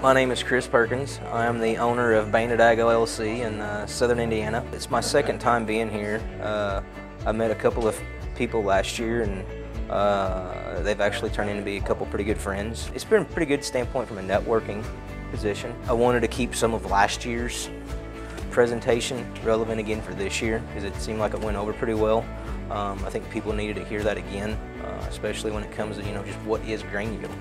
My name is Chris Perkins. I am the owner of Banded Ag LLC in Southern Indiana. It's my second time being here. I met a couple of people last year, and they've actually turned into be a couple pretty good friends. It's been a pretty good standpoint from a networking position. I wanted to keep some of last year's presentation relevant again for this year because it seemed like it went over pretty well. I think people needed to hear that again, especially when it comes to just what is grain yield.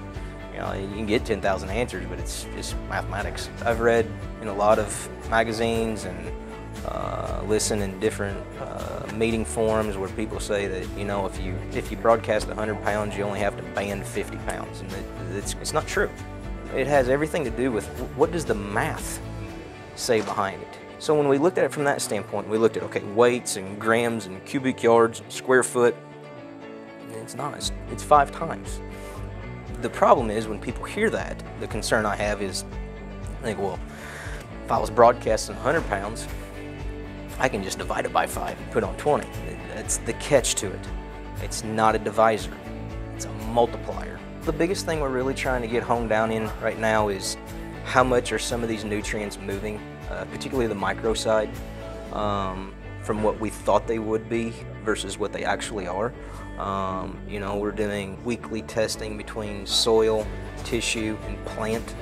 You can get 10,000 answers, but it's just mathematics. I've read in a lot of magazines and listened in different meeting forums where people say that if you broadcast 100 pounds, you only have to ban 50 pounds, and it's not true. It has everything to do with what does the math say behind it. So when we looked at it from that standpoint, we looked at weights and grams and cubic yards, and square foot. It's not. It's 5 times. The problem is when people hear that, the concern I have is, well, if I was broadcasting 100 pounds, I can just divide it by 5 and put on 20. That's the catch to it. It's not a divisor, it's a multiplier. The biggest thing we're really trying to get honed down in right now is how much are some of these nutrients moving, particularly the micro side, from what we thought they would be versus what they actually are. We're doing weekly testing between soil, tissue, and plant.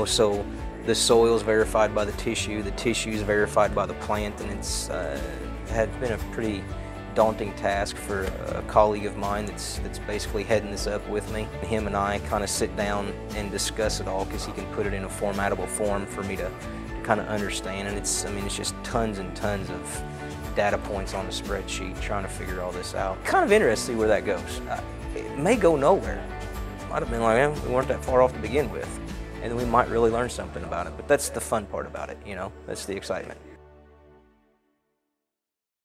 So the soil is verified by the tissue is verified by the plant, and it's had been a pretty daunting task for a colleague of mine that's basically heading this up with me. Him and I kind of sit down and discuss it all because he can put it in a formatable form for me to kind of understand, and it's just tons and tons of data points on a spreadsheet trying to figure all this out. Kind of interested to see where that goes. It may go nowhere. Might have been like, we weren't that far off to begin with, and then we might really learn something about it. But that's the fun part about it, that's the excitement.